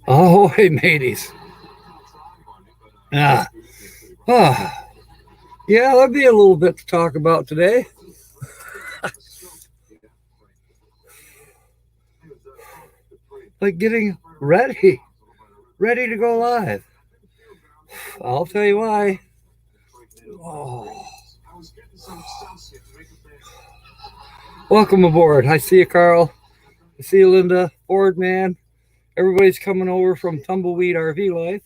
Oh, hey, mateys. Yeah, there'll be a little bit to talk about today. Like getting ready to go live. I'll tell you why. Oh. Welcome aboard. I see you, Carl. I see you, Linda. Ford, man. Everybody's coming over from Tumbleweed RV Life.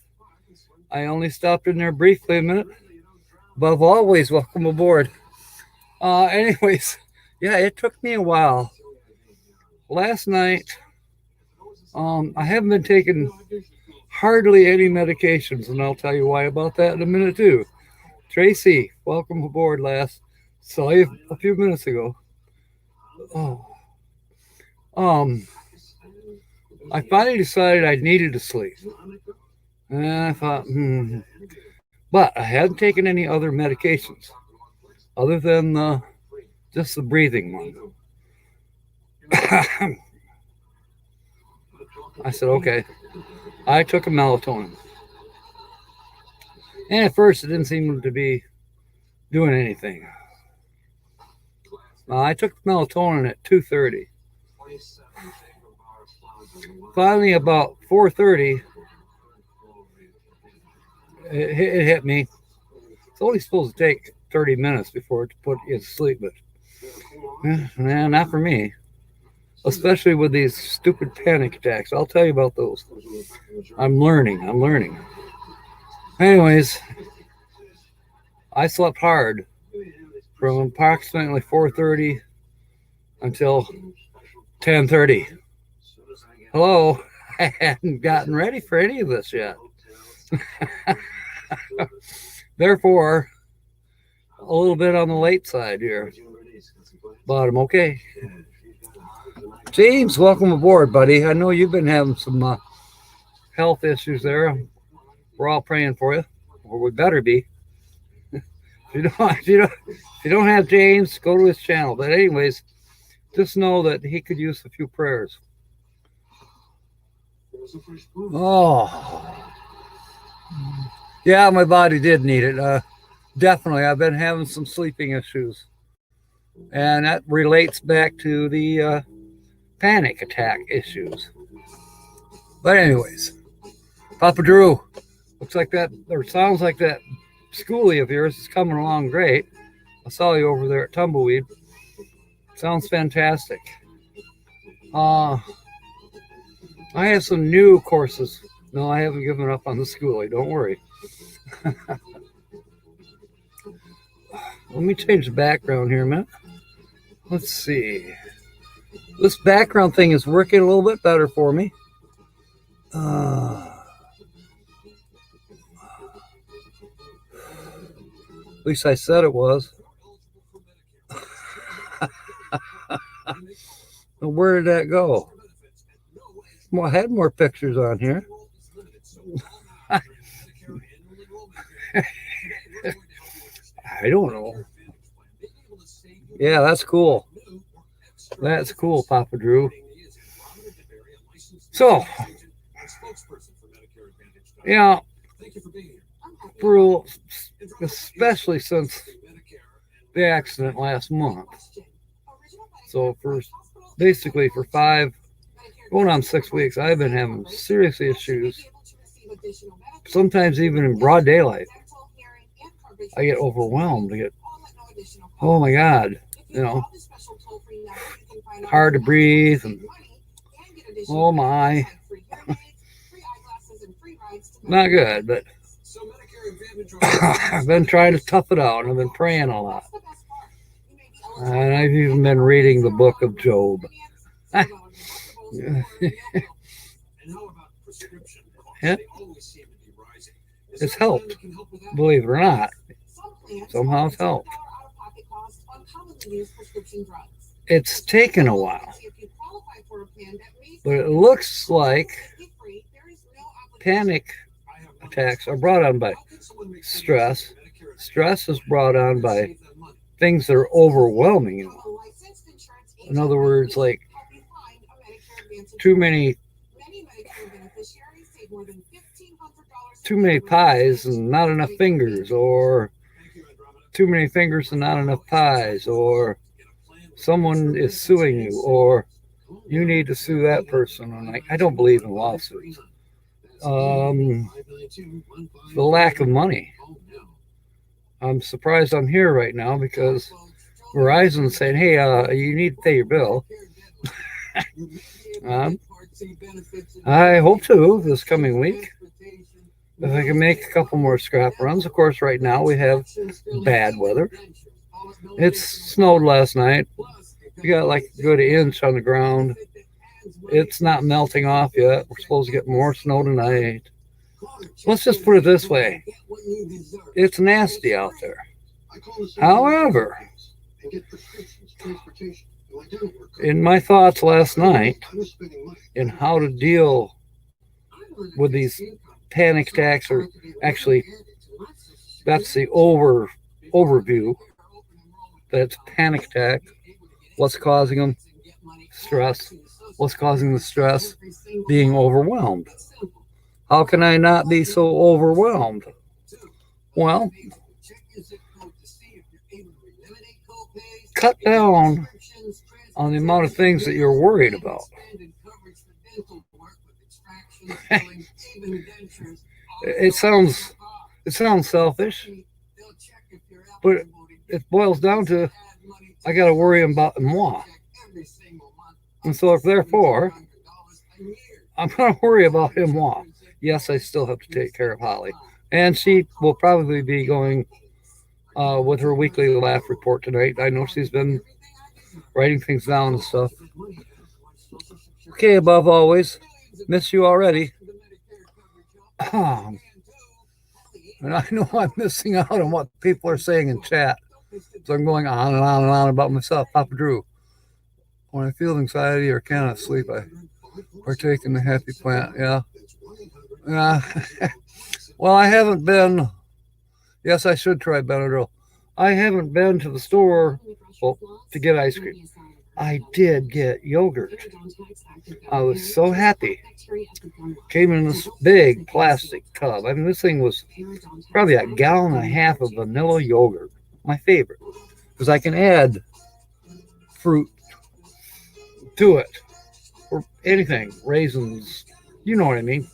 I only stopped in there briefly a minute. Above always, welcome aboard. Anyways, yeah, it took me a while. Last night, I haven't been taking hardly any medications, and I'll tell you why about that in a minute too. Tracy, welcome aboard, lass. Saw you a few minutes ago. I finally decided I needed to sleep. And I thought, But I hadn't taken any other medications other than just the breathing one. I said, okay. I took a melatonin. And at first, it didn't seem to be doing anything. I took the melatonin at 2:30. Finally, about 4:30, it hit me. It's only supposed to take 30 minutes before it put you to sleep, but not for me. Especially with these stupid panic attacks. I'll tell you about those. I'm learning. Anyways, I slept hard from approximately 4:30 until 10:30. Hello, I hadn't gotten ready for any of this yet. Therefore, a little bit on the late side here. But I'm okay. James, welcome aboard, buddy. I know you've been having some health issues there. We're all praying for you, or we better be. If you don't have James, go to his channel. But anyways, just know that he could use a few prayers. Oh, yeah, my body did need it. Definitely, I've been having some sleeping issues, and that relates back to the panic attack issues. But anyways, Papa Drew, looks like that, or sounds like that schoolie of yours is coming along great. I saw you over there at Tumbleweed. Sounds fantastic. I have some new courses. No, I haven't given up on the schoolie. Don't worry. Let me change the background here a minute. Let's see. This background thing is working a little bit better for me. At least I said it was. Where did that go? Well, I had more pictures on here. I don't know. Yeah, that's cool. That's cool, Papa Drew. So, yeah, especially since the accident last month. So basically for 5, going on 6 weeks, I've been having serious issues. Sometimes even in broad daylight, I get overwhelmed. Oh my God, hard to breathe, and oh my, not good, but I've been trying to tough it out, and I've been praying a lot. And I've even been reading the book of Job. Yeah. It's helped, believe it or not. Somehow it's helped. It's taken a while, but it looks like panic attacks are brought on by stress. Stress is brought on by things that are overwhelming you. In other words, like too many pies and not enough fingers, or too many fingers and not enough pies, or someone is suing you, or you need to sue that person. And I don't believe in lawsuits. The lack of money. I'm surprised I'm here right now because Verizon's saying, hey, you need to pay your bill. I hope to this coming week. If I can make a couple more scrap runs. Of course, right now we have bad weather. It snowed last night. We got like a good inch on the ground. It's not melting off yet. We're supposed to get more snow tonight. Let's just put it this way. It's nasty out there. However, in my thoughts last night in how to deal with these panic attacks, or actually that's the overview, that's panic attack. What's causing them? Stress. What's causing the stress? Being overwhelmed. How can I not be so overwhelmed? Well, cut down on the amount of things that you're worried about. It sounds selfish, but it boils down to I got to worry about moi. And so therefore, I'm going to worry about him moi. Yes, I still have to take care of Holly. And she will probably be going with her weekly laugh report tonight. I know she's been writing things down and stuff. Okay, above always, miss you already. And I know I'm missing out on what people are saying in chat. So I'm going on and on and on about myself. Papa Drew. When I feel anxiety or cannot sleep, I partake in the happy plant. Yeah. Well, I haven't been. Yes, I should try Benadryl. I haven't been to the store to get ice cream. I did get yogurt. I was so happy. Came in this big plastic tub. I mean, this thing was probably a gallon and a half of vanilla yogurt. My favorite. Because I can add fruit to it. Or anything. Raisins. You know what I mean.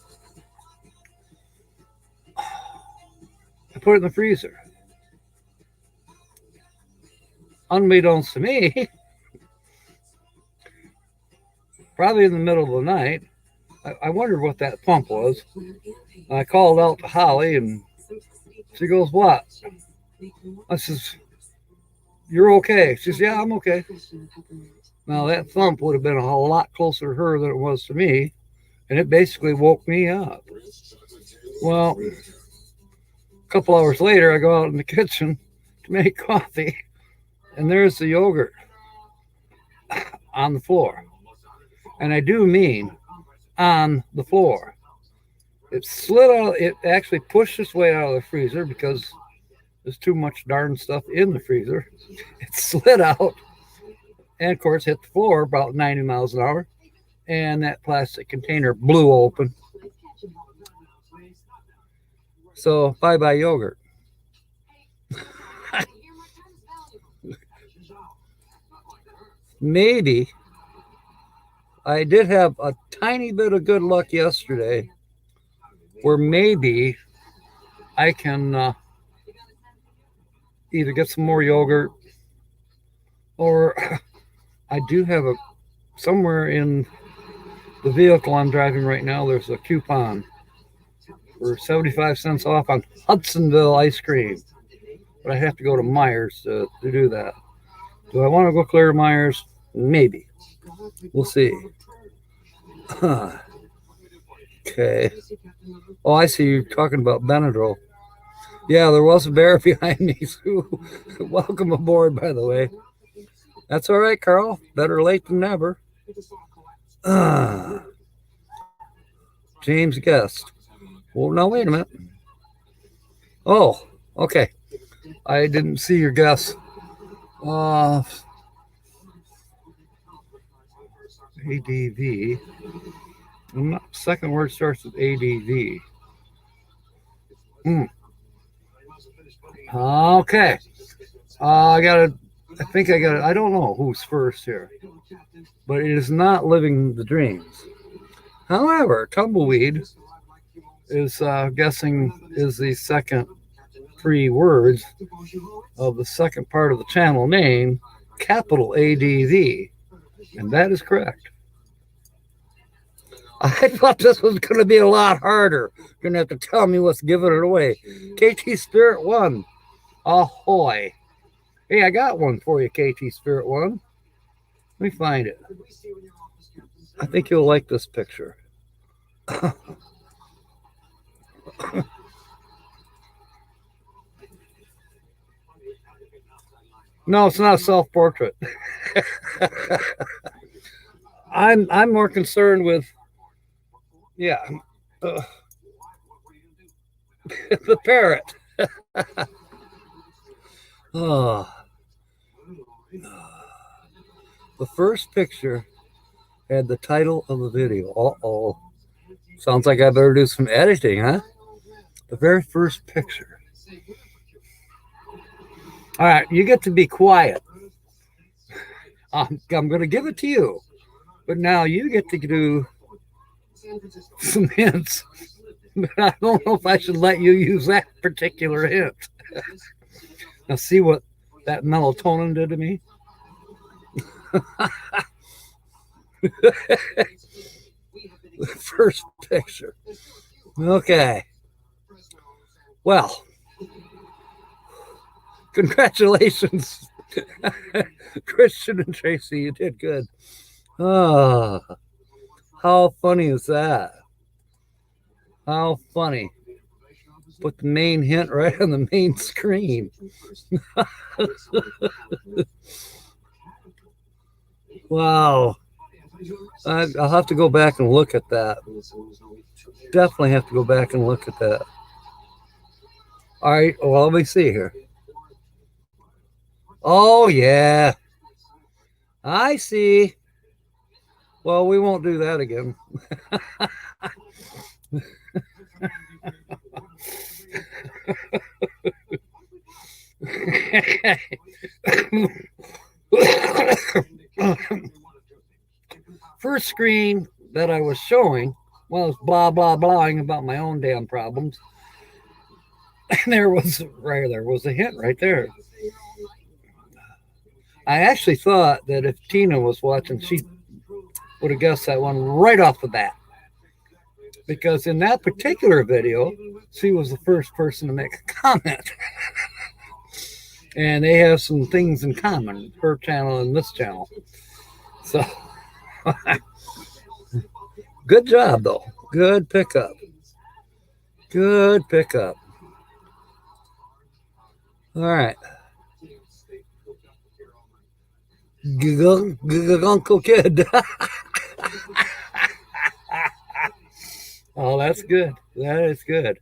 I put it in the freezer. Unbeknownst to me, probably in the middle of the night, I wondered what that thump was. I called out to Holly, and she goes, what? I says, you're okay. She says, yeah, I'm okay. Now, that thump would have been a lot closer to her than it was to me, and it basically woke me up. Well, a couple hours later, I go out in the kitchen to make coffee, and there's the yogurt on the floor. And I do mean on the floor. It slid out. It actually pushed its way out of the freezer because there's too much darn stuff in the freezer. It slid out and, of course, hit the floor about 90 miles an hour. And that plastic container blew open. So, bye-bye yogurt. Maybe I did have a tiny bit of good luck yesterday where maybe I can either get some more yogurt, or I do have somewhere in the vehicle I'm driving right now, there's a coupon for 75 cents off on Hudsonville ice cream. But I have to go to Myers to do that. Do I want to go clear to Myers? Maybe. We'll see. Okay. Oh, I see you talking about Benadryl. Yeah, there was a bear behind me, too. Welcome aboard, by the way. That's all right, Carl. Better late than never. James Guest. Well, now, wait a minute. Oh, okay. I didn't see your guess. ADV. Second word starts with ADV. Okay. I think I got it. I don't know who's first here, but it is not living the dreams. However, tumbleweed is guessing is the second three words of the second part of the channel name, capital ADV, and that is correct. I thought this was going to be a lot harder. You're going to have to tell me what's giving it away. KT Spirit 1. Ahoy. Hey, I got one for you, KT Spirit 1. Let me find it. I think you'll like this picture. No, it's not a self-portrait. I'm more concerned with, the parrot. Oh. The first picture had the title of the video. Uh-oh. Sounds like I better do some editing, huh? The very first picture. All right, you get to be quiet. I'm going to give it to you. But now you get to do some hints. But I don't know if I should let you use that particular hint. Now see what that melatonin did to me? The first picture. Okay. Well, congratulations, Christian and Tracy. You did good. Oh, how funny is that? How funny. Put the main hint right on the main screen. Wow. I'll have to go back and look at that. Definitely have to go back and look at that. All right. Well, let me see here. Oh, yeah. I see. Well, we won't do that again. First screen that I was showing was blah, blah, blahing about my own damn problems. And there was a hint right there. I actually thought that if Tina was watching, she would have guessed that one right off the bat. Because in that particular video, she was the first person to make a comment. And they have some things in common, her channel and this channel. So, good job, though. Good pickup. Good pickup. All right. Uncle Kid. Oh, that's good. That is good.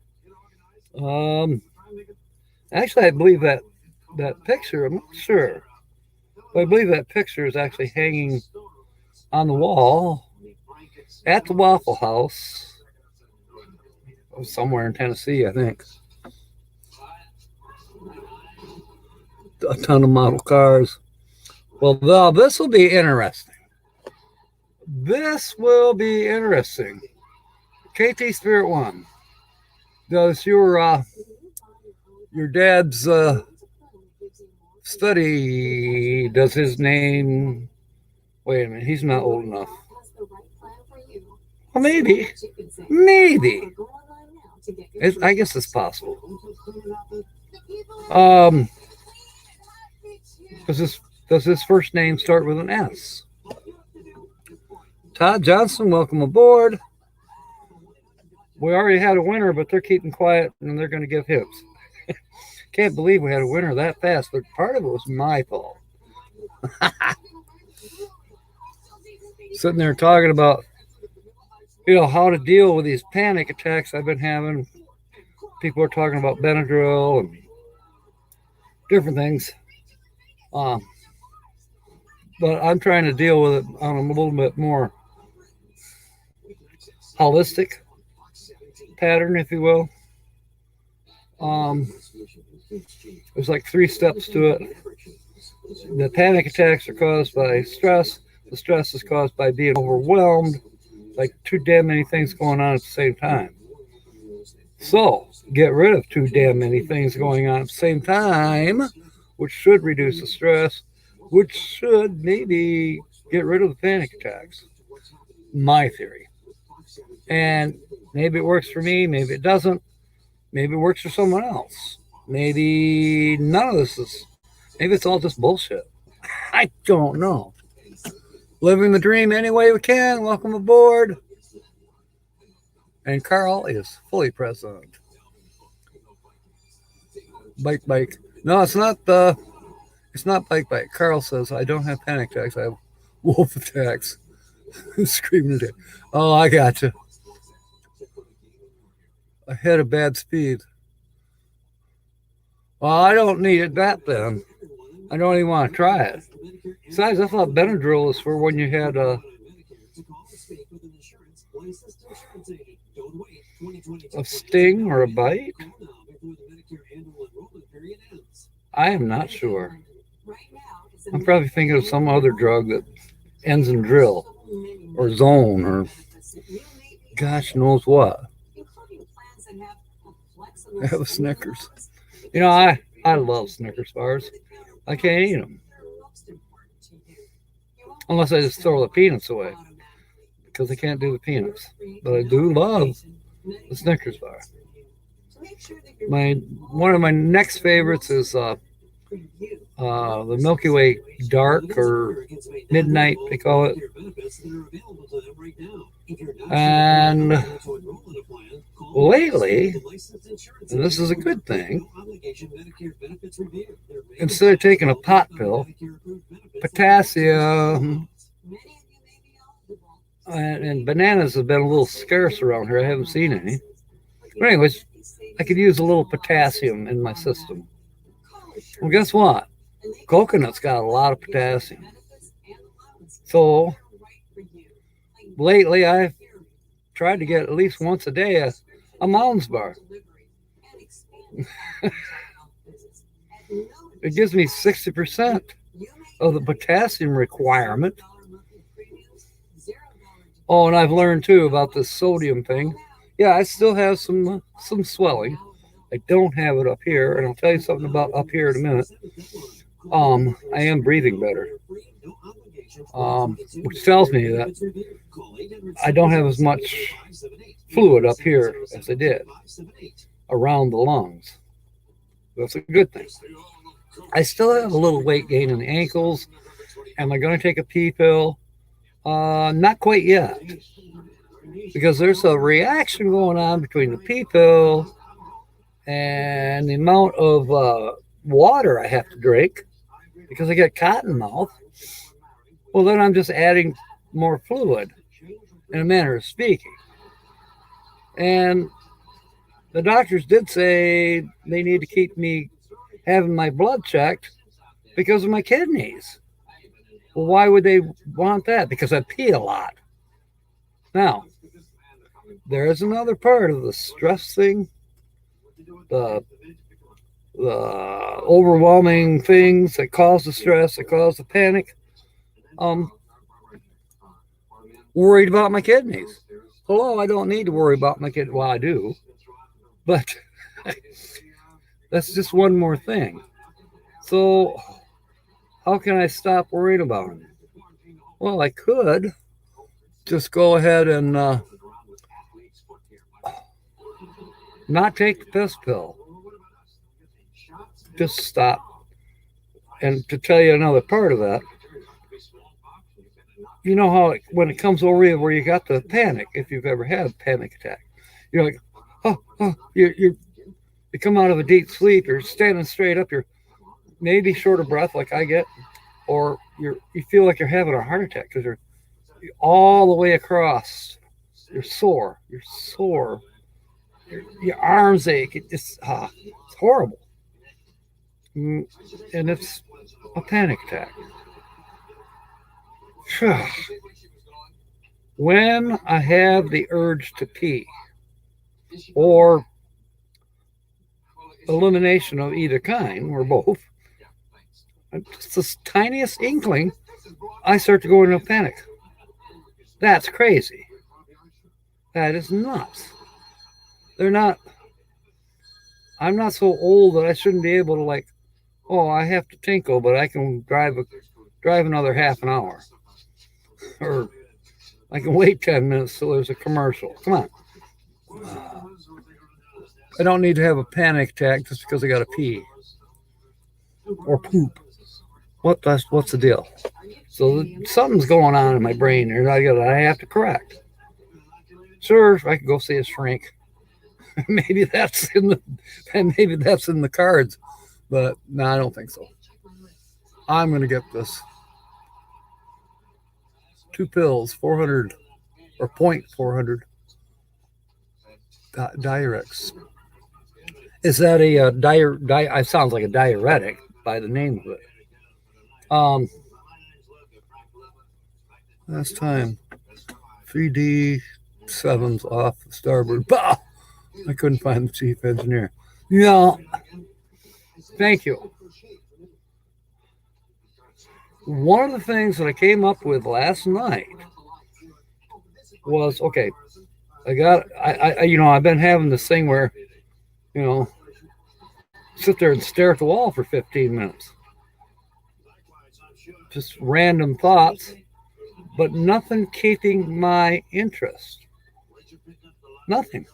Actually, I believe that picture, I'm not sure, but I believe that picture is actually hanging on the wall at the Waffle House somewhere in Tennessee, I think. A ton of model cars. Well, now this will be interesting. This will be interesting. KT Spirit 1, does your dad's study, does his name, wait a minute, he's not old enough. Well, maybe. I guess it's possible. Does his first name start with an S? Todd Johnson, welcome aboard. We already had a winner, but they're keeping quiet and they're going to give hints. Can't believe we had a winner that fast, but part of it was my fault. Sitting there talking about, how to deal with these panic attacks I've been having. People are talking about Benadryl and different things. but I'm trying to deal with it on a little bit more holistic pattern, if you will. There's like 3 steps to it. The panic attacks are caused by stress. The stress is caused by being overwhelmed, like too damn many things going on at the same time. So get rid of too damn many things going on at the same time, which should reduce the stress, which should maybe get rid of the panic attacks. My theory. And maybe it works for me, maybe it doesn't. Maybe it works for someone else. Maybe none of this is, maybe it's all just bullshit. I don't know. Living the dream any way we can. Welcome aboard. And Carl is fully present. Bike. No, it's not bike. Carl says, I don't have panic attacks. I have wolf attacks. Screaming at it. Oh, I got you. I hit a bad speed. Well, I don't need it that then. I don't even want to try it. Besides, I thought Benadryl was for when you had a sting or a bite. I am not sure. I'm probably thinking of some other drug that ends in drill or zone or gosh knows what. I have a Snickers. You know, I love Snickers bars. I can't eat them. Unless I just throw the peanuts away. Because I can't do the peanuts. But I do love the Snickers bar. One of my next favorites is the Milky Way Dark or Midnight, they call it. And lately, and this is a good thing, instead of taking a pot pill, potassium and bananas have been a little scarce around here. I haven't seen any. But anyways, I could use a little potassium in my system. Well, guess what? Coconut's got a lot of potassium. So lately I've tried to get at least once a day a Mounds bar. It gives me 60% of the potassium requirement. Oh, and I've learned too about this sodium thing. Yeah, I still have some swelling. I don't have it up here, and I'll tell you something about up here in a minute. I am breathing better, which tells me that I don't have as much fluid up here as I did around the lungs. That's a good thing. I still have a little weight gain in the ankles. Am I going to take a pee pill? Not quite yet, because there's a reaction going on between the pee pill and the amount of water I have to drink because I get cotton mouth. Well, then I'm just adding more fluid in a manner of speaking. And the doctors did say they need to keep me having my blood checked because of my kidneys. Well, why would they want that? Because I pee a lot. Now, there is another part of the stress thing, the overwhelming things that cause the stress, that cause the panic. Worried about my kidneys. Hello, I don't need to worry about my kidneys. Well, I do, but that's just one more thing. So how can I stop worrying about them? Well, I could just go ahead and not take the piss pill. Just stop. And to tell you another part of that, you know how when it comes over you where you got the panic, if you've ever had a panic attack, you're like, you come out of a deep sleep, you're standing straight up, you're maybe short of breath like I get, or you feel like you're having a heart attack because you're all the way across. You're sore. Your arms ache. It's horrible. And it's a panic attack. When I have the urge to pee, or elimination of either kind, or both, just the tiniest inkling, I start to go into a panic. That's crazy. That is nuts. I'm not so old that I shouldn't be able to, like, oh, I have to tinkle, but I can drive another half an hour. Or I can wait 10 minutes till there's a commercial. Come on. I don't need to have a panic attack just because I got to pee or poop. What's the deal? So something's going on in my brain here. I have to correct. Sure, I could go see a shrink. maybe that's in the cards, but no, I don't think so. I'm gonna get this 2 pills, 400 or 0.400 Diurex. Is that a it sounds like a diuretic by the name of it. Last time 3D7's off the starboard. Bah! I couldn't find the chief engineer. Yeah. Thank you. One of the things that I came up with last night was, okay, I've been having this thing where, sit there and stare at the wall for 15 minutes. Just random thoughts, but nothing keeping my interest. Nothing.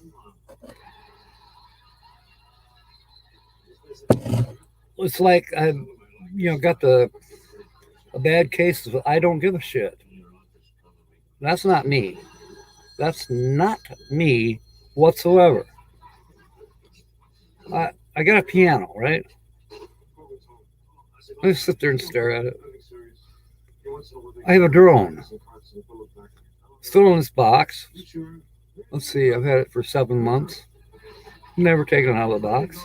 It's like I've, got a bad case of I don't give a shit. That's not me. That's not me whatsoever. I got a piano, right? I just sit there and stare at it. I have a drone. Still in this box. Let's see, I've had it for 7 months. Never taken it out of the box.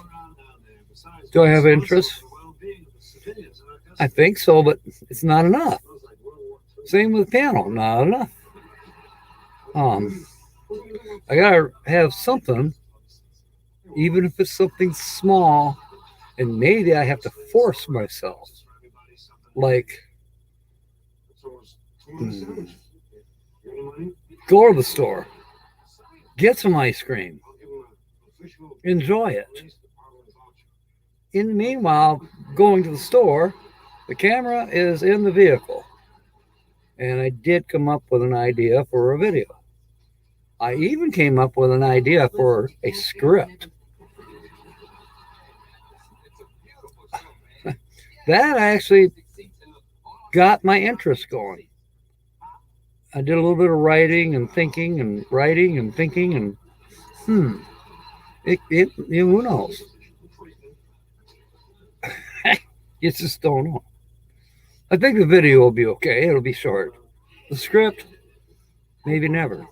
Do I have interest? I think so, but it's not enough. Same with the piano, not enough. I gotta have something, even if it's something small, and maybe I have to force myself. Like, go to the store, get some ice cream, enjoy it. In the meanwhile, going to the store, the camera is in the vehicle. And I did come up with an idea for a video. I even came up with an idea for a script. That actually got my interest going. I did a little bit of writing and thinking and writing and thinking, and who knows? You just don't know. I think the video will be okay. It'll be short. The script, maybe never.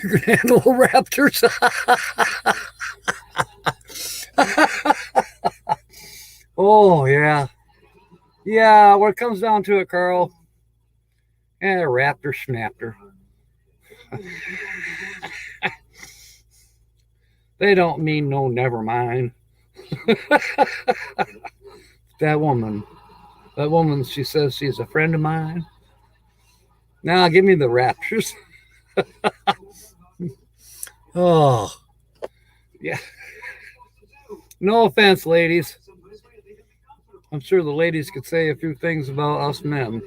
You're gonna handle raptors. Oh yeah. Yeah, when it comes down to it, Carl. Raptor snapper. They don't mean no, never mind. That woman, she says she's a friend of mine. Now give me the raptors. Oh, yeah. No offense, ladies. I'm sure the ladies could say a few things about us men. In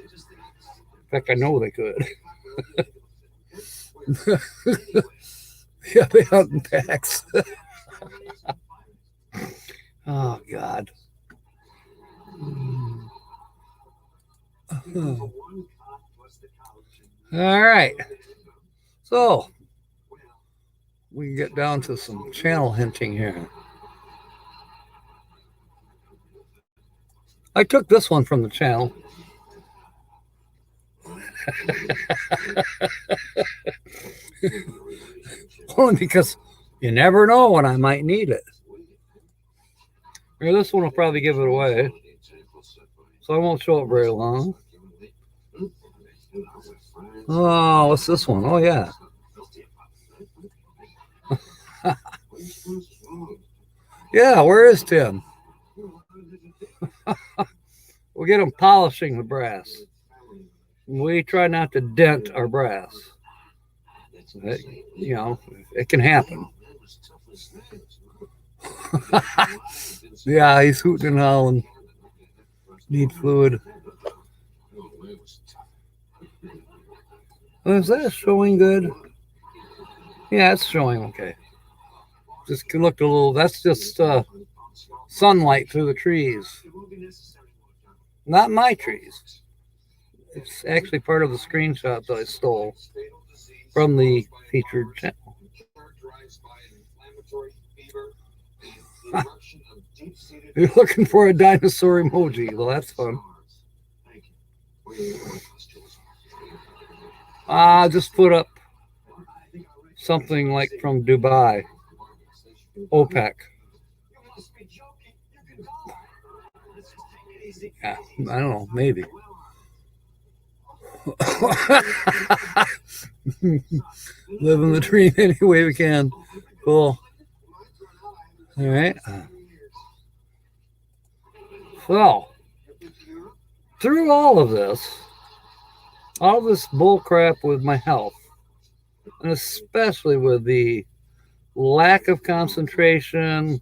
fact, I know they could. Yeah, they hunt in packs. Oh, God. All right. So, we can get down to some channel hinting here. I took this one from the channel. Only because you never know when I might need it. Or this one will probably give it away, so I won't show it very long. Oh, what's this one? Oh, yeah. Yeah, where is Tim? We'll get him polishing the brass. We try not to dent our brass. You know, it can happen. Yeah, he's hooting and howling. Need fluid. Is that showing good? Yeah, it's showing okay. Just looked a little. That's just sunlight through the trees. Not my trees. It's actually part of the screenshot that I stole from the featured channel. You're looking for a dinosaur emoji. Well, that's fun. Just put up something like from Dubai. OPEC. Yeah, I don't know, maybe. Living the dream any way we can. Cool. All right. So, through all of this bull crap with my health, and especially with the lack of concentration,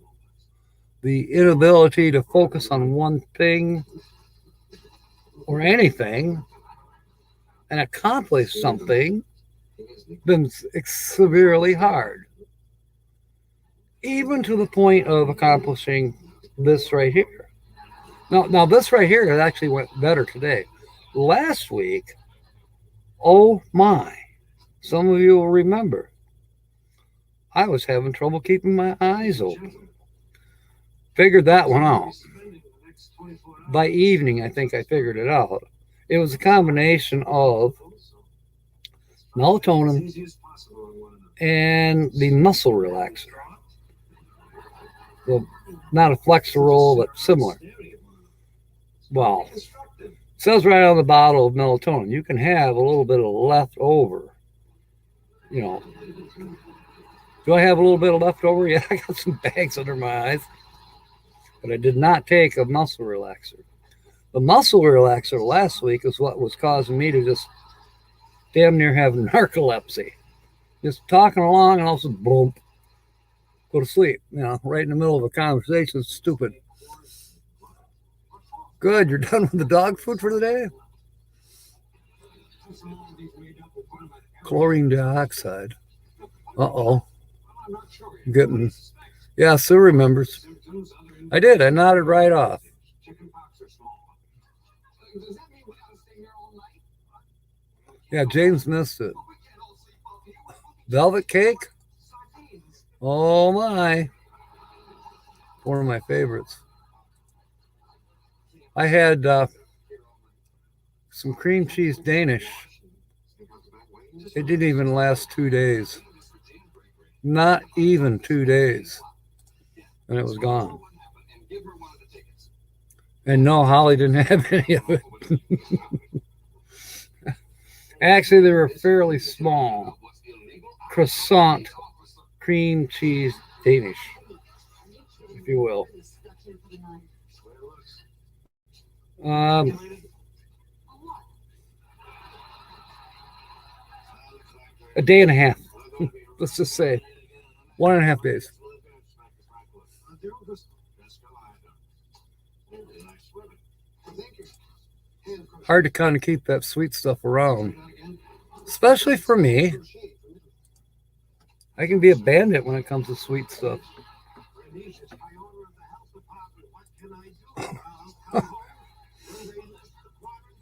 the inability to focus on one thing or anything and accomplish something, been severely hard. Even to the point of accomplishing this right here. Now this right here, it actually went better today. Last week, oh my, some of you will remember, I was having trouble keeping my eyes open. Figured that one out. By evening, I think I figured it out. It was a combination of melatonin and the muscle relaxer. Well, not a Flexerol, but similar. Well, it says right on the bottle of melatonin, you can have a little bit of leftover. You know, do I have a little bit of leftover? Yeah, I got some bags under my eyes. But I did not take a muscle relaxer. The muscle relaxer last week is what was causing me to just damn near have narcolepsy. Just talking along and all of a sudden, boom, go to sleep. You know, right in the middle of a conversation. It's stupid. Good, you're done with the dog food for the day? Chlorine dioxide. Uh-oh. Getting... Yeah, Sue remembers. I did. I nodded right off. Yeah, James missed it. Velvet cake? Oh my. One of my favorites. I had some cream cheese Danish. It didn't even last 2 days. Not even 2 days. And it was gone. And no, Holly didn't have any of it. Actually, they were fairly small. Croissant cream cheese Danish, if you will. A day and a half. Let's just say 1.5 days. Hard to kind of keep that sweet stuff around, especially for me. I can be a bandit when it comes to sweet stuff.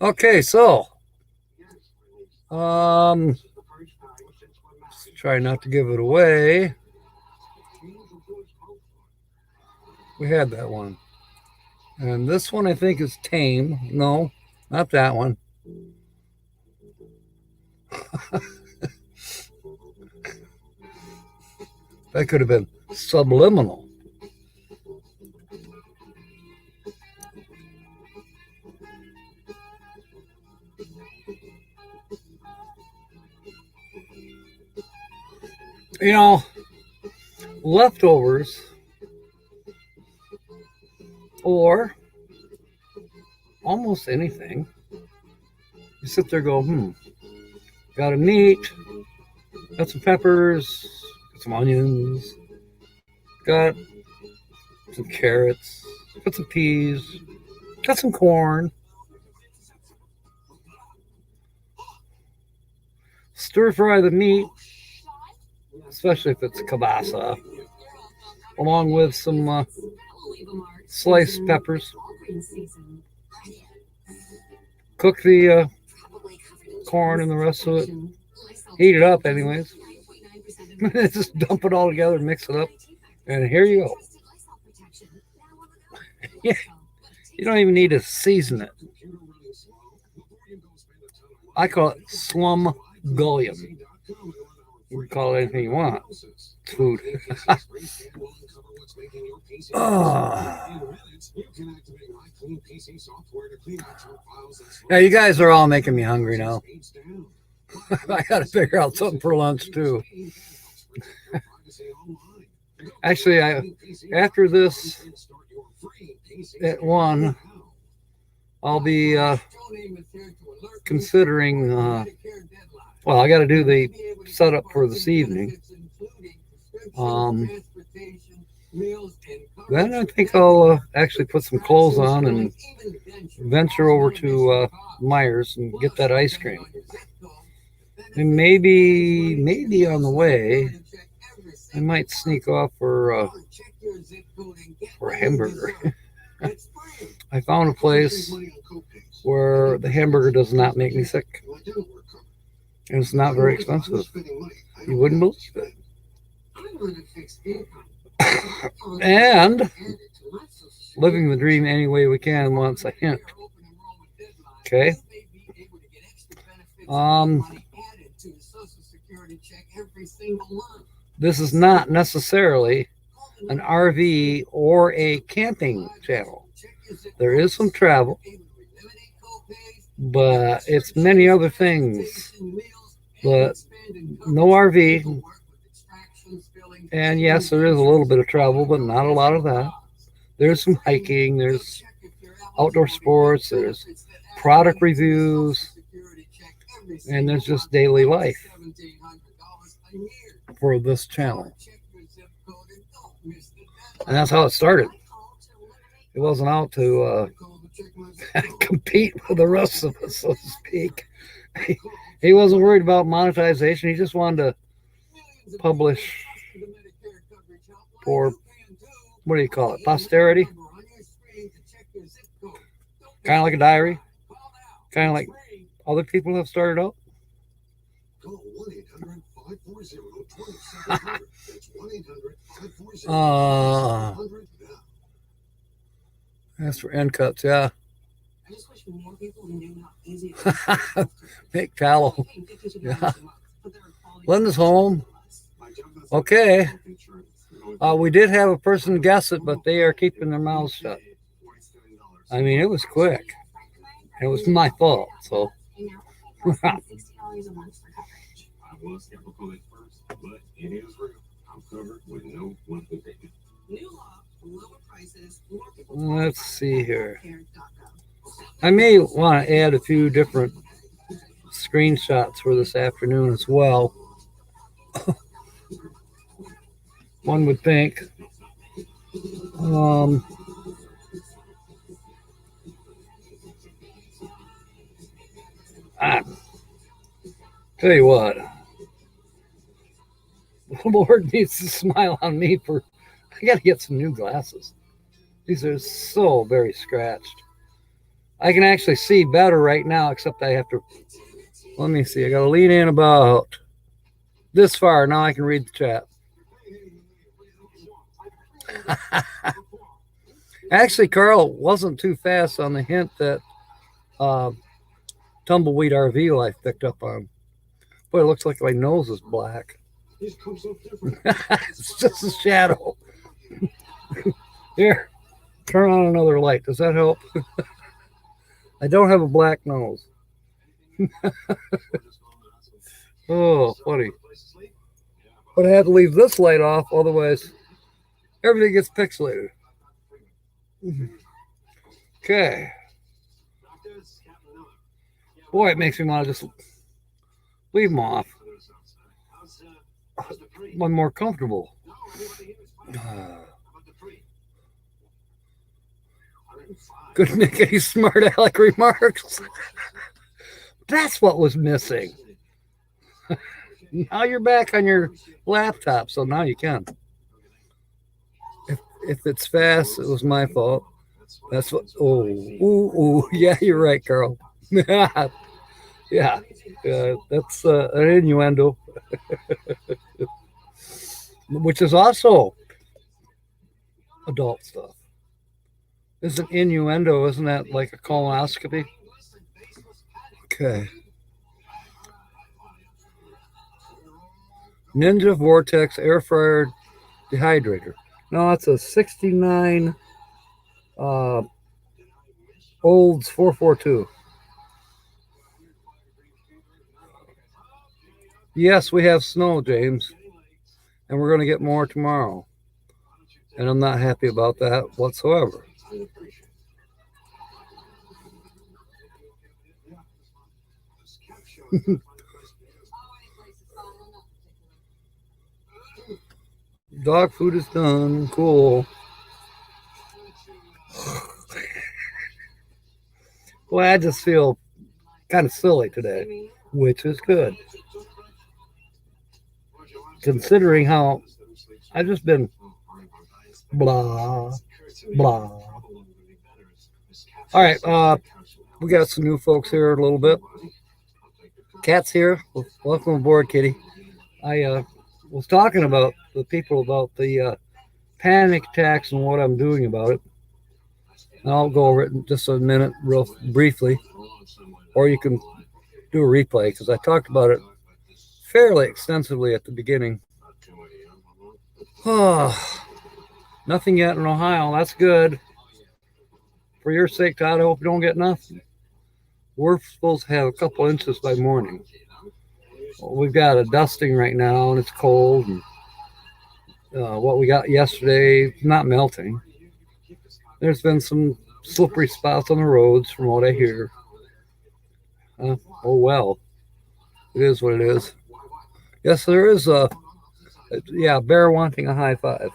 Okay, so try not to give it away. We had that one. And this one I think is tame. No, not that one. That could have been subliminal. You know, leftovers or almost anything. You sit there and go, got a meat, got some peppers, got some onions, got some carrots, got some peas, got some corn. Stir fry the meat, especially if it's kielbasa, along with some sliced peppers. Cook the corn and the rest of it. Heat it up anyways. Just dump it all together, mix it up, and here you go. Yeah, you don't even need to season it. I call it slum gullion. You can call it anything you want. It's food. Yeah, you guys are all making me hungry now. I got to figure out something for lunch too. Actually, after this at 1, I'll be considering. Well, I got to do the setup for this evening. Then I think I'll actually put some clothes on and venture over to Myers and get that ice cream. And maybe on the way, I might sneak off for a hamburger. I found a place where the hamburger does not make me sick. And it's not very expensive. You wouldn't believe it. And living the dream any way we can wants a hint. Okay. This is not necessarily an RV or a camping channel. There is some travel, but it's many other things. But no RV. And yes, there is a little bit of travel, but not a lot of that. There's some hiking, there's outdoor sports, there's product reviews, and there's just daily life for this channel. And that's how it started. It wasn't out to compete with the rest of us, so to speak. He wasn't worried about monetization. He just wanted to publish for, what do you call it, posterity? Kind of like a diary. Kind of like other people have started out. That's for end cuts, yeah. Make tallow. Yeah. Linda's home. Okay. We did have a person guess it, but they are keeping their mouths shut. I mean, it was quick. It was my fault, so. Let's see here. I may want to add a few different screenshots for this afternoon as well. One would think. Tell you what, the Lord needs to smile on me for, I got to get some new glasses. These are so very scratched. I can actually see better right now, except I have to, let me see, I got to lean in about this far. Now I can read the chat. Actually, Carl wasn't too fast on the hint that Tumbleweed RV Life picked up on. Boy, it looks like my nose is black. It's just a shadow. Here, turn on another light. Does that help? I don't have a black nose. Oh, funny. But I had to leave this light off, otherwise everything gets pixelated. Okay. Boy, it makes me want to just leave them off. I'm more comfortable. Couldn't make any smart aleck remarks. That's what was missing. Now you're back on your laptop, so now you can. If it's fast, it was my fault. That's what. Oh, yeah, you're right, Carl. Yeah, that's an innuendo, which is also adult stuff. Isn't innuendo? Isn't that like a colonoscopy? Okay. Ninja Vortex air fryer dehydrator. No, that's a 69 Olds 442. Yes, we have snow, James, and we're going to get more tomorrow. And I'm not happy about that whatsoever. Dog food is done. Cool. Well, I just feel kind of silly today, which is good. Considering how I've just been blah, blah. All right, we got some new folks here a little bit. Cat's here. Welcome aboard, Kitty. I was talking about the people about the panic attacks and what I'm doing about it. I'll go over it in just a minute, real briefly, or you can do a replay because I talked about it fairly extensively at the beginning. Oh, nothing yet in Ohio. That's good. For your sake, Todd, I hope you don't get nothing. We're supposed to have a couple inches by morning. Well, we've got a dusting right now, and it's cold. And, what we got yesterday, not melting. There's been some slippery spots on the roads from what I hear. Oh, well. It is what it is. Yes, there is a bear wanting a high five.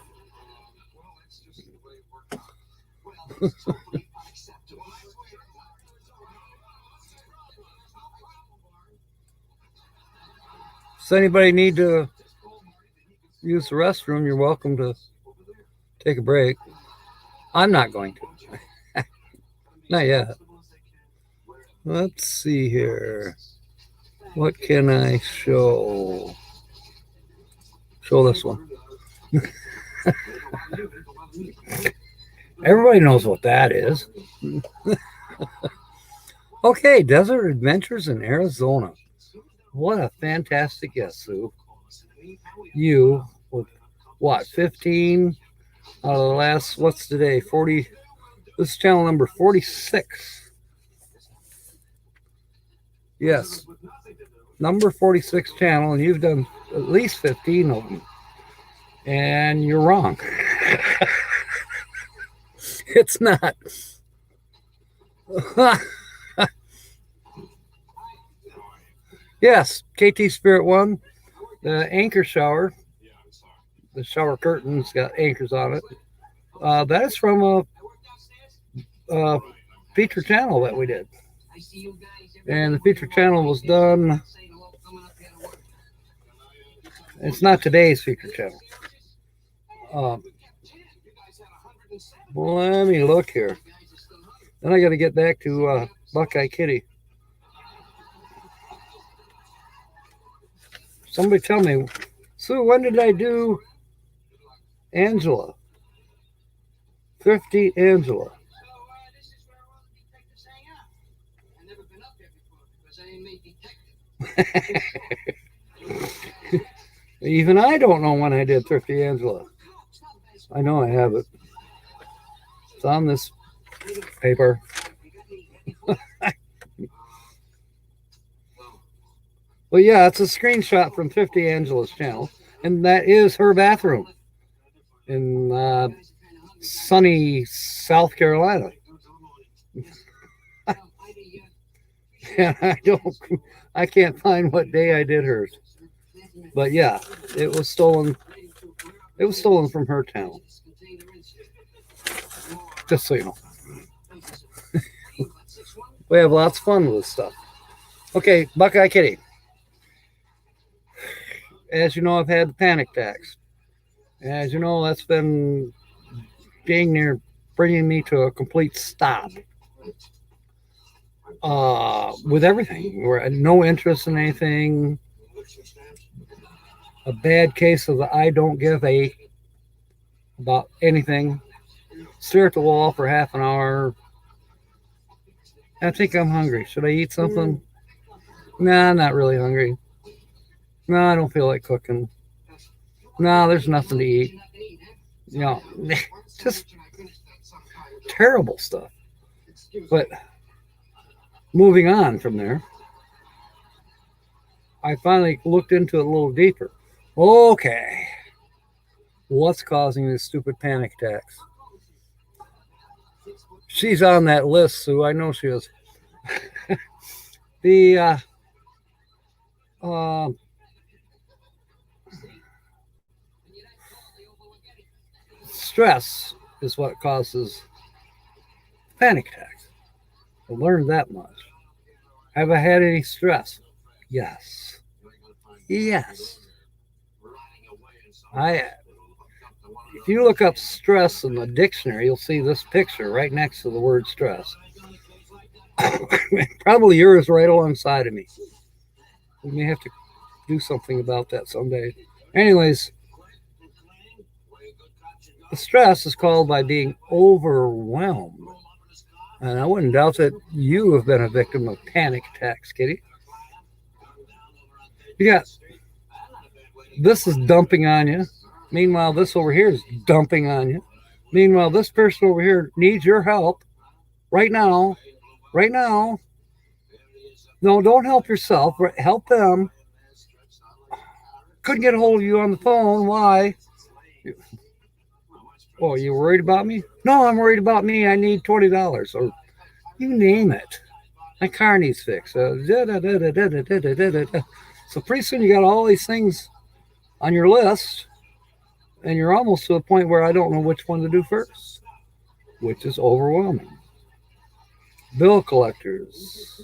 Does anybody need to use the restroom? You're welcome to take a break. I'm not going to. Not yet. Let's see here. What can I show? Show this one. Everybody knows what that is. Okay, Desert Adventures in Arizona. What a fantastic guest, Sue. You, with what, 15 out of the last, what's today, 40, this is channel number 46. Yes, number 46 channel, and you've done at least 15 of them. And you're wrong. It's not. Yes, KT Spirit 1, the anchor shower, the shower curtain's got anchors on it. That is from a feature channel that we did. And the feature channel was done, it's not today's feature channel. Let me look here. Then I got to get back to Buckeye Kitty. Somebody tell me, Sue, when did I do Angela? Thrifty Angela. Even I don't know when I did Thrifty Angela. I know I have it. It's on this paper. Well, yeah, it's a screenshot from 50 Angela's channel. And that is her bathroom in sunny South Carolina. And I can't find what day I did hers. But yeah, it was stolen. It was stolen from her town. Just so you know. We have lots of fun with this stuff. Okay, Buckeye Kitty. As you know, I've had the panic attacks. As you know, that's been dang near bringing me to a complete stop. With everything. We're no interest in anything. A bad case of the I don't give a about anything. Stare at the wall for half an hour. I think I'm hungry. Should I eat something? Nah, not really hungry. No, I don't feel like cooking. No, there's nothing to eat. You know, just terrible stuff. But moving on from there, I finally looked into it a little deeper. Okay, what's causing these stupid panic attacks? She's on that list, Sue. I know she is. The stress is what causes panic attacks. I learned that much. Have I had any stress? Yes. Yes. If you look up stress in the dictionary, you'll see this picture right next to the word stress. Probably yours right alongside of me. We may have to do something about that someday. Anyways, the stress is caused by being overwhelmed. And I wouldn't doubt that you have been a victim of panic attacks, Kitty. You got this is dumping on you. Meanwhile, this over here is dumping on you. Meanwhile, this person over here needs your help right now. Right now. No, don't help yourself. Help them. Couldn't get a hold of you on the phone. Why? Oh, you worried about me? No, I'm worried about me. I need $20. Or you name it. My car needs fixed. So pretty soon you got all these things on your list. And you're almost to a point where I don't know which one to do first. Which is overwhelming. Bill collectors.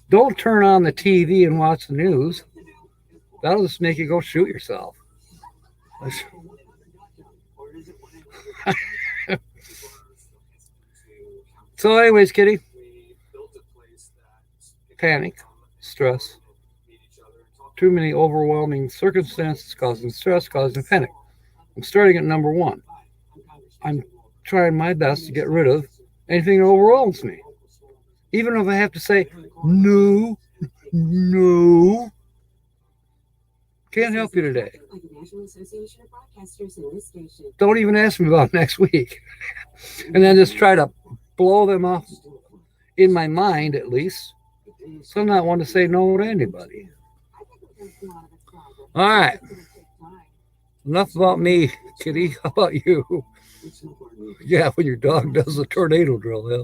Don't turn on the TV and watch the news. That'll just make you go shoot yourself. So anyways, Kitty. Panic, stress. Too many overwhelming circumstances causing stress, causing panic. I'm starting at number 1. I'm trying my best to get rid of anything that overwhelms me. Even if I have to say, no. Can't help you today. Don't even ask me about next week. And then just try to blow them off in my mind, at least. So I'm not one to say no to anybody. All right. Enough about me, Kitty. How about you? Yeah, when your dog does the tornado drill, yeah.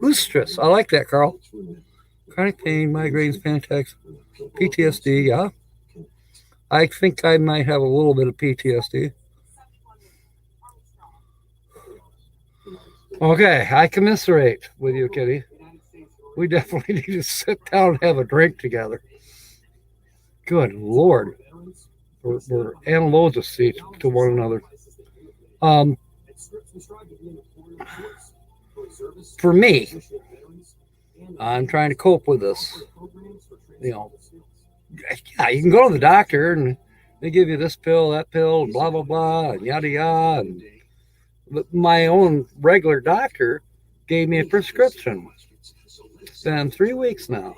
Loostress. I like that, Carl. Chronic pain, migraines, panic attacks, PTSD, yeah. I think I might have a little bit of PTSD. Okay, I commiserate with you, Kitty. We definitely need to sit down and have a drink together. Good Lord. We're animosity to one another. For me, I'm trying to cope with this. You know, yeah, you can go to the doctor and they give you this pill, that pill, and blah, blah, blah, and yada, yada. But my own regular doctor gave me a prescription. It's been 3 weeks now.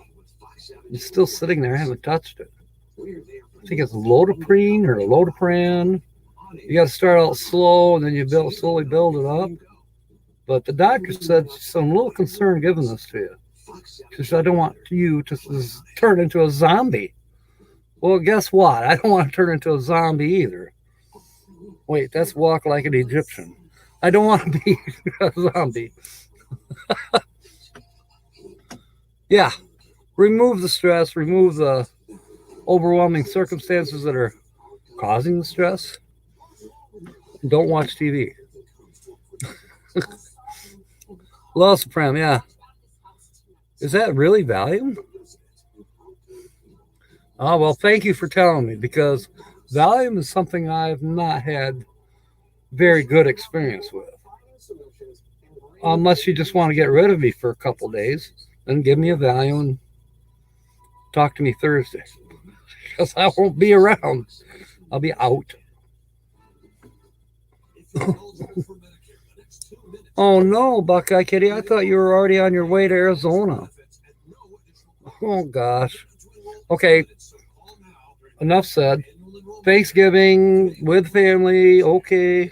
It's still sitting there. I haven't touched it. I think it's Lodoprene or Lodopran. You got to start out slow, and then you slowly build it up. But the doctor said she's a little concerned giving this to you. She said, I don't want you to turn into a zombie. Well, guess what? I don't want to turn into a zombie either. Wait, that's walk like an Egyptian. I don't want to be a zombie. Yeah, remove the stress, remove the overwhelming circumstances that are causing the stress. Don't watch TV. Low Supreme, yeah. Is that really Valium? Oh, well, thank you for telling me, because Valium is something I've not had very good experience with. Unless you just want to get rid of me for a couple days, then give me a Valium and talk to me Thursday. Because I won't be around. I'll be out. Oh no, Buckeye Kitty, I thought you were already on your way to Arizona. Oh gosh. Okay, enough said. Thanksgiving with family, okay.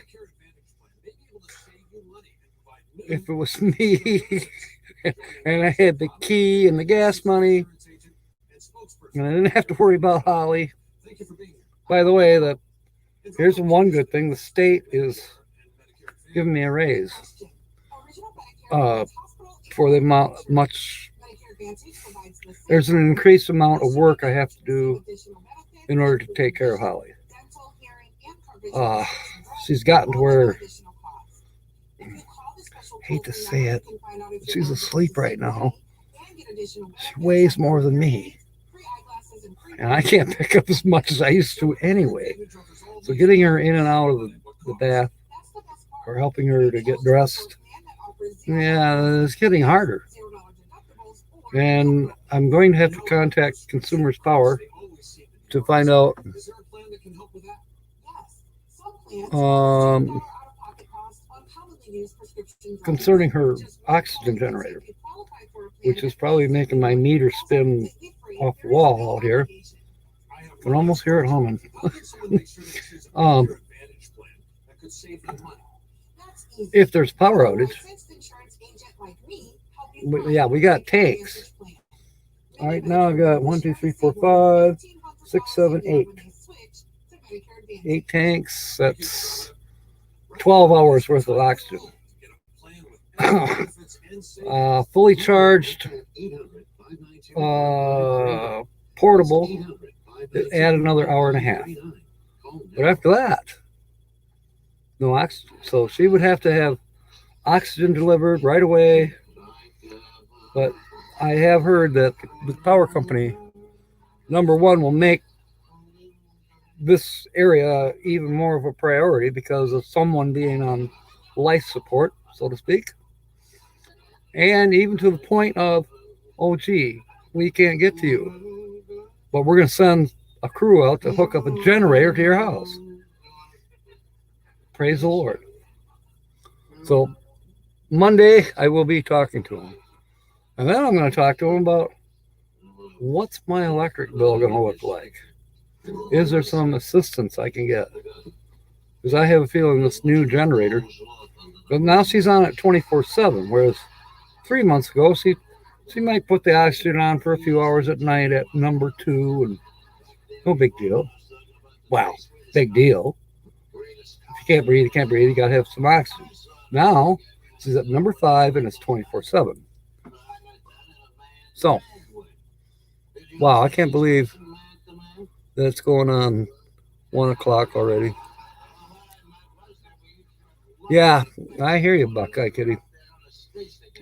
If it was me and I had the key and the gas money and I didn't have to worry about Holly. By the way, here's one good thing. The state is giving me a raise for the amount much. There's an increased amount of work I have to do in order to take care of Holly. She's gotten to where, I hate to say it, she's asleep right now. She weighs more than me. And I can't pick up as much as I used to anyway. So getting her in and out of the bath or helping her to get dressed, yeah, it's getting harder. And I'm going to have to contact Consumers Power to find out concerning her oxygen generator, which is probably making my meter spin off the wall out here. I can almost hear it humming. If there's power outage, yeah, we got tanks. All right, now I've got 1, 2, 3, 4, 5, 6, 7, 8. 8 tanks. That's 12 hours worth of oxygen. Fully charged, portable, add another hour and a half. But after that, no oxygen. So she would have to have oxygen delivered right away. But I have heard that the power company, number one, will make this area even more of a priority because of someone being on life support, so to speak. And even to the point of, oh, gee, we can't get to you, but we're going to send a crew out to hook up a generator to your house. Praise the Lord. So Monday, I will be talking to him. And then I'm going to talk to him about what's my electric bill going to look like? Is there some assistance I can get? Because I have a feeling this new generator, but now she's on it 24/7, whereas 3 months ago, she might put the oxygen on for a few hours at night at number 2, and no big deal. Wow, big deal. If you can't breathe, you can't breathe. You got to have some oxygen. Now, she's at number 5, and it's 24/7. So, wow, I can't believe that it's going on 1 o'clock already. Yeah, I hear you, Buckeye Kitty.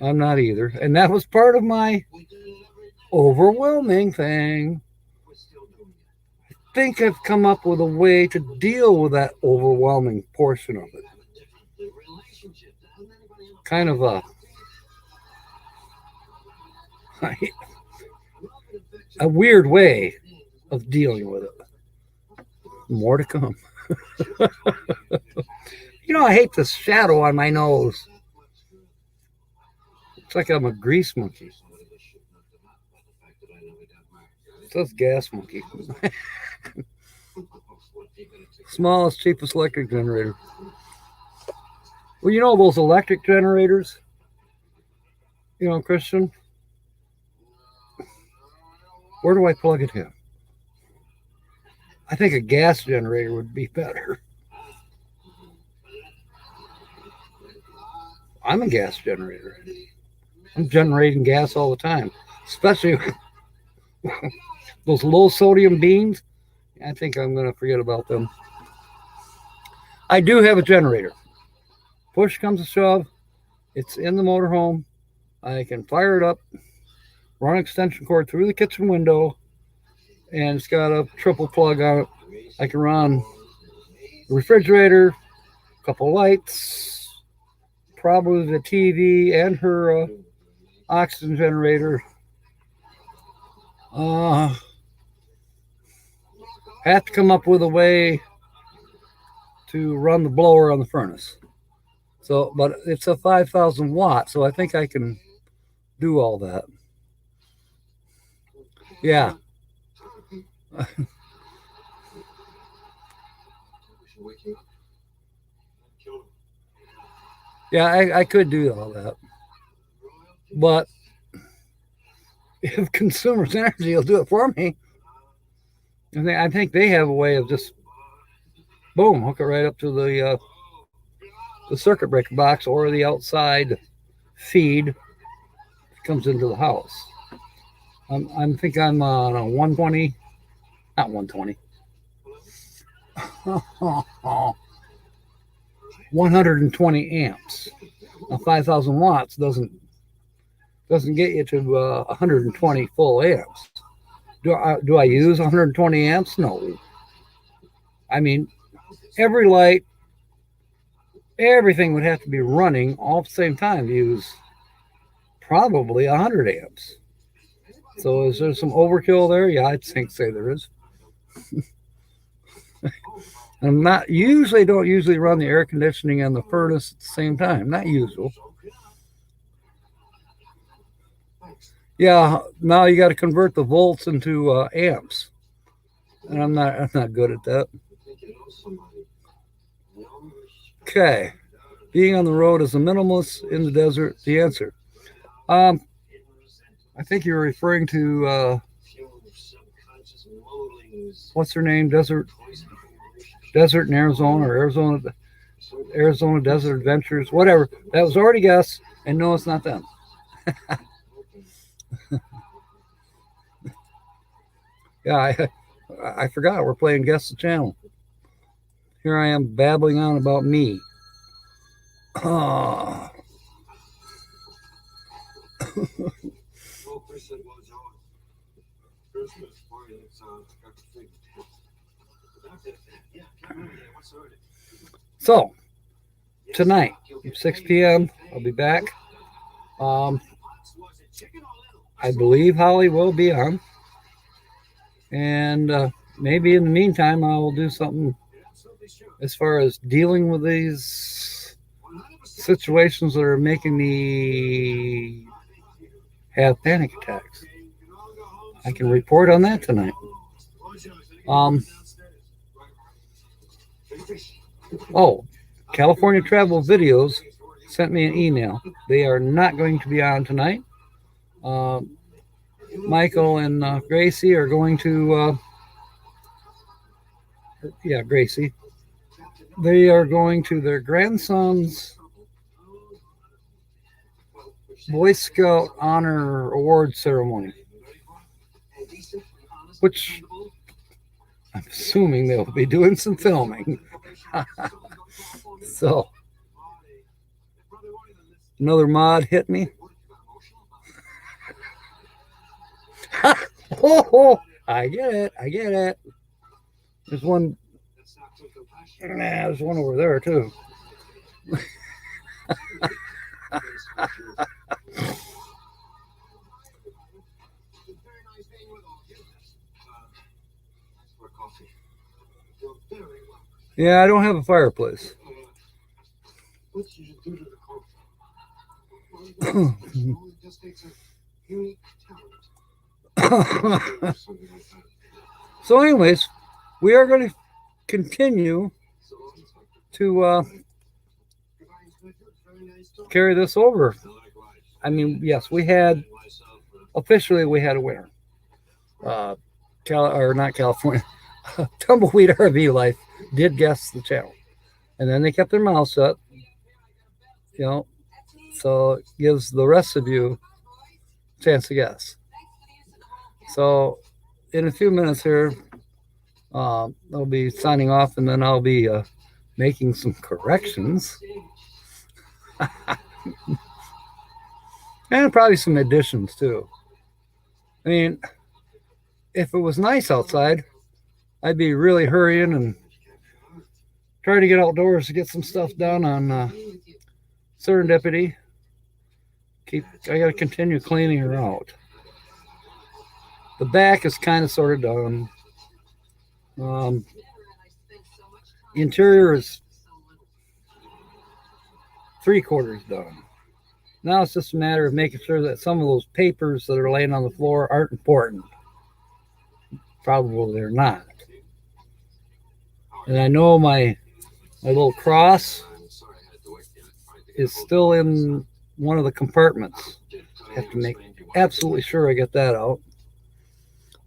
I'm not either. And that was part of my overwhelming thing. I think I've come up with a way to deal with that overwhelming portion of it. Kind of a weird way of dealing with it. More to come. You know, I hate the shadow on my nose. It's like I'm a grease monkey. It says gas monkey. Smallest, cheapest electric generator. Well, you know those electric generators? You know, Christian, where do I plug it in? I think a gas generator would be better. I'm a gas generator. I'm generating gas all the time, especially those low sodium beans. I think I'm going to forget about them. I do have a generator. Push comes to shove, it's in the motorhome. I can fire it up, run an extension cord through the kitchen window, and it's got a triple plug on it. I can run the refrigerator, a couple lights, probably the TV and her oxygen generator. Have to come up with a way to run the blower on the furnace. So, but it's a 5,000 watt, so I think I can do all that. Yeah. Yeah, I could do all that. But if Consumers Energy will do it for me, I think they have a way of just, boom, hook it right up to the circuit breaker box or the outside feed that comes into the house. I think I'm on a 120, not 120, 120 amps. Now 5,000 watts doesn't get you to 120 full amps. Do I use 120 amps? No. I mean, every light, everything would have to be running all at the same time to use probably 100 amps. So is there some overkill there? Yeah, I'd say there is. I'm not don't usually run the air conditioning and the furnace at the same time. Not usual. Yeah, now you got to convert the volts into amps, and I'm not good at that. Okay, being on the road as a minimalist in the desert. The answer. I think you're referring to what's her name? Desert in Arizona, or Arizona Desert Adventures, whatever. That was already guessed, and no, it's not them. Yeah, I forgot we're playing Guess the Channel. Here I am babbling on about me. Oh. So, tonight, 6 p.m., I'll be back. I believe Holly will be on. And maybe in the meantime, I will do something as far as dealing with these situations that are making me have panic attacks. I can report on that tonight. California Travel Videos sent me an email. They are not going to be on tonight. Michael and Gracie are going to, Gracie. They are going to their grandson's Boy Scout Honor Award ceremony, which I'm assuming they'll be doing some filming. So, another mod hit me. I get it. There's one. There's one over there too. Yeah, I don't have a fireplace. So anyways, we are going to continue to carry this over. I mean, yes, officially we had a winner. Not California, Tumbleweed RV Life did guess the channel. And then they kept their mouths shut, so it gives the rest of you a chance to guess. So in a few minutes here, I'll be signing off, and then I'll be making some corrections. And probably some additions too. I mean, if it was nice outside, I'd be really hurrying and trying to get outdoors to get some stuff done on Serendipity. I got to continue cleaning her out. The back is kind of sort of done. The interior is 3/4 done. Now it's just a matter of making sure that some of those papers that are laying on the floor aren't important. Probably they're not. And I know my little cross is still in one of the compartments. I have to make absolutely sure I get that out.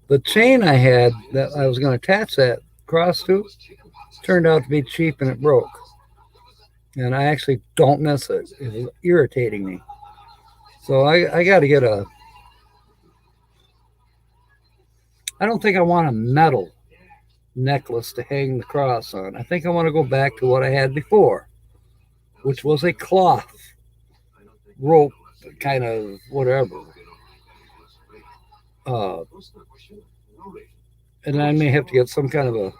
The chain I had that I was going to attach that cross to turned out to be cheap, and it broke. And I actually don't miss it. It was irritating me. So I got to get I don't think I want a metal necklace to hang the cross on. I think I want to go back to what I had before, which was a cloth rope, kind of whatever. And I may have to get some kind of a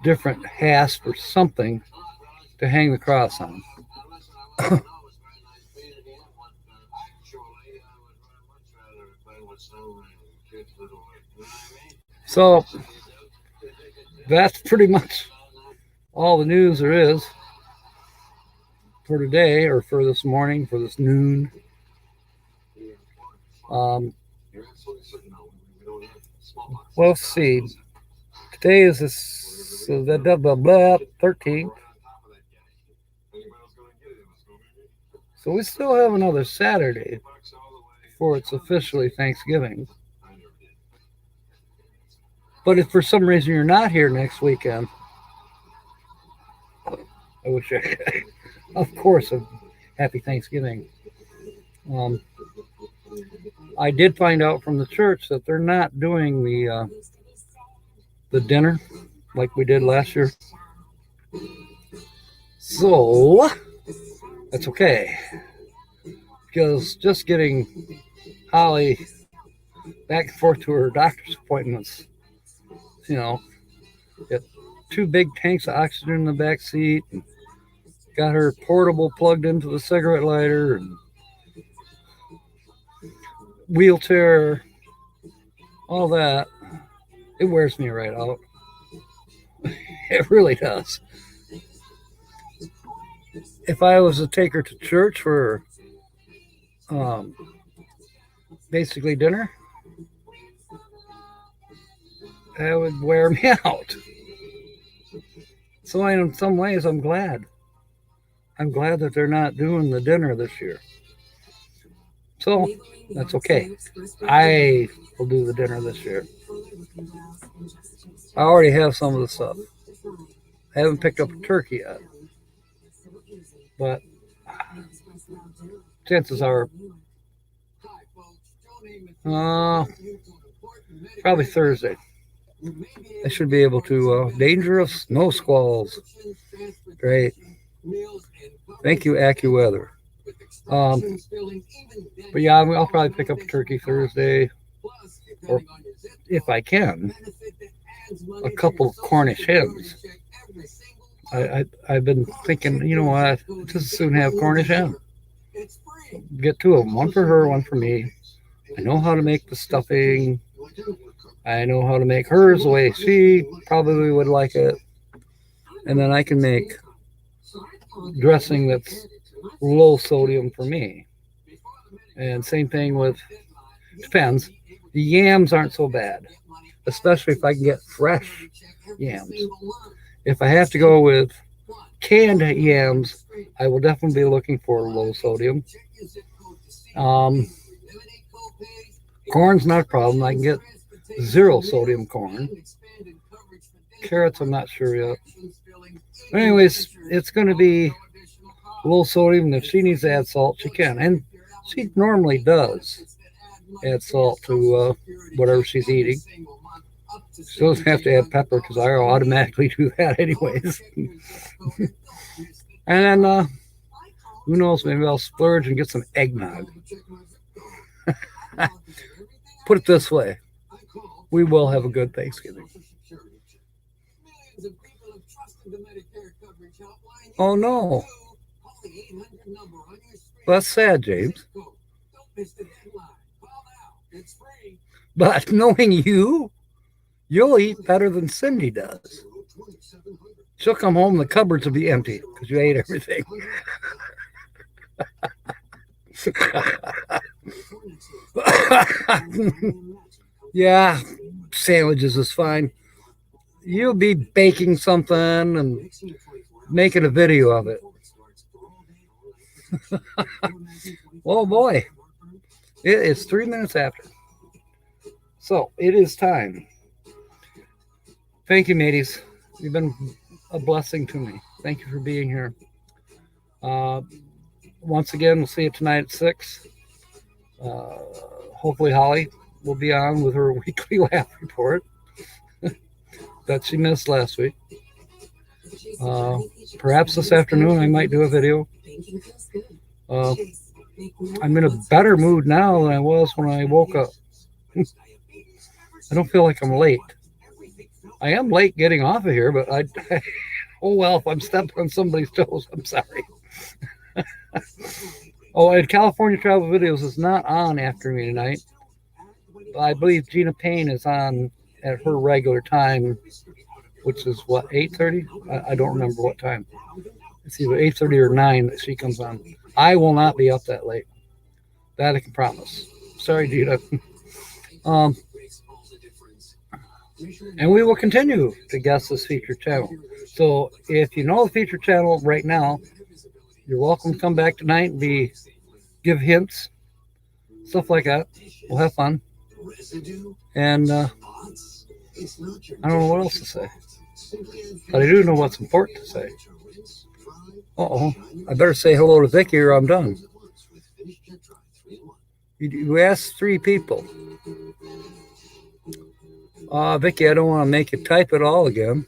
different hasp or something to hang the cross on. So that's pretty much all the news there is for today, or for this morning, for this noon. Well, let's see. Today is this 13th. So we still have another Saturday before it's officially Thanksgiving. But if for some reason you're not here next weekend, I wish of course, a happy Thanksgiving. I did find out from the church that they're not doing the dinner like we did last year. So that's okay, because just getting Holly back and forth to her doctor's appointments, got 2 big tanks of oxygen in the back seat, and got her portable plugged into the cigarette lighter, and wheelchair, all that. It wears me right out. It really does. If I was to take her to church for basically dinner, that would wear me out. So in some ways, I'm glad. I'm glad that they're not doing the dinner this year. So that's okay. I will do the dinner this year. I already have some of the stuff. I haven't picked up a turkey yet, but chances are probably Thursday. I should be able to. Danger of snow squalls. Great. Thank you, AccuWeather. But yeah, I'll probably pick up a turkey Thursday, or if I can, a couple of Cornish hens. I've been thinking, you know what, just as soon have Cornish hen. Get 2 of them, one for her, one for me. I know how to make the stuffing. I know how to make hers the way she probably would like it. And then I can make dressing that's low sodium for me. And same thing with, depends. The yams aren't so bad, especially if I can get fresh yams. If I have to go with canned yams, I will definitely be looking for low sodium. Corn's not a problem. I can get 0 sodium corn. Carrots, I'm not sure yet. Anyways, it's going to be low sodium, and if she needs to add salt, she can. And she normally does add salt to whatever she's eating. She doesn't have to add pepper because I automatically do that anyways. And then, who knows, maybe I'll splurge and get some eggnog. Put it this way, we will have a good Thanksgiving. Oh no. That's sad, James. But knowing you, you'll eat better than Cyndi does. She'll come home and the cupboards will be empty because you ate everything. Yeah, sandwiches is fine. You'll be baking something and making a video of it. Oh boy, it is 3 minutes after. So it is time. Thank you, mateys. You've been a blessing to me. Thank you for being here. Once again, we'll see you tonight at 6. Hopefully Holly will be on with her weekly laugh report that she missed last week. Perhaps this afternoon I might do a video. I'm in a better mood now than I was when I woke up. I don't feel like I'm late. I am late getting off of here, but oh well, if I'm stepping on somebody's toes, I'm sorry. Oh, and California Travel Videos is not on after me tonight. I believe Gina Payne is on at her regular time, which is what, 8:30? I don't remember what time. It's either 8:30 or 9 that she comes on. I will not be up that late. That I can promise. Sorry, Gina. And we will continue to guess this featured channel. So if you know the featured channel right now, you're welcome to come back tonight and give hints, stuff like that. We'll have fun. And I don't know what else to say. But I do know what's important to say. Uh-oh. I better say hello to Vicky or I'm done. You asked 3 people. Vicky, I don't want to make you type it all again.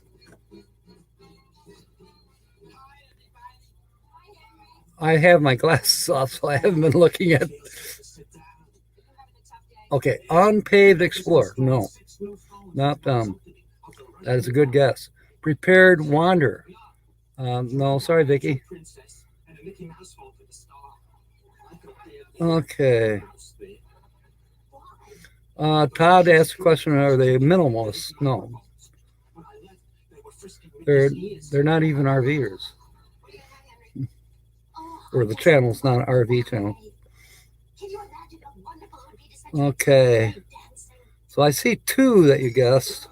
I have my glasses off, so I haven't been looking at. Okay, Unpaved Explorer. No, not them. That is a good guess. Prepared Wander. No, sorry, Vicky. Okay. Todd asked a question, are they minimalists? No. They're not even RVers. Or the channel's not an RV channel. Okay. So I see 2 that you guessed.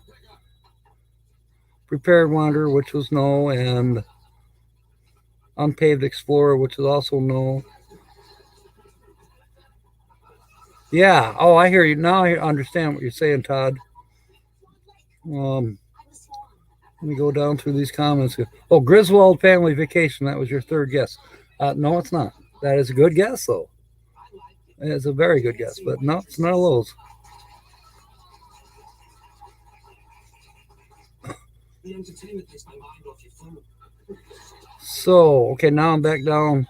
Prepared Wander, which was no, and Unpaved Explorer, which is also no. Yeah. Oh, I hear you. Now I understand what you're saying, Todd. Let me go down through these comments. Oh, Griswold Family Vacation. That was your 3rd guess. No, it's not. That is a good guess, though. It's a very good guess, but no, it's none of those. So, okay, now I'm back down.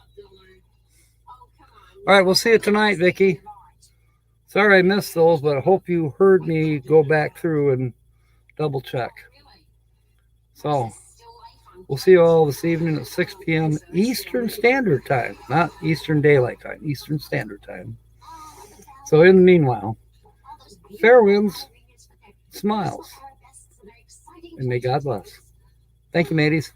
All right, we'll see you tonight, Vicky. Sorry I missed those, but I hope you heard me go back through and double check. So, we'll see you all this evening at 6 p.m. Eastern Standard Time. Not Eastern Daylight Time, Eastern Standard Time. So in the meanwhile, fair winds, smiles, and may God bless. Thank you, mateys.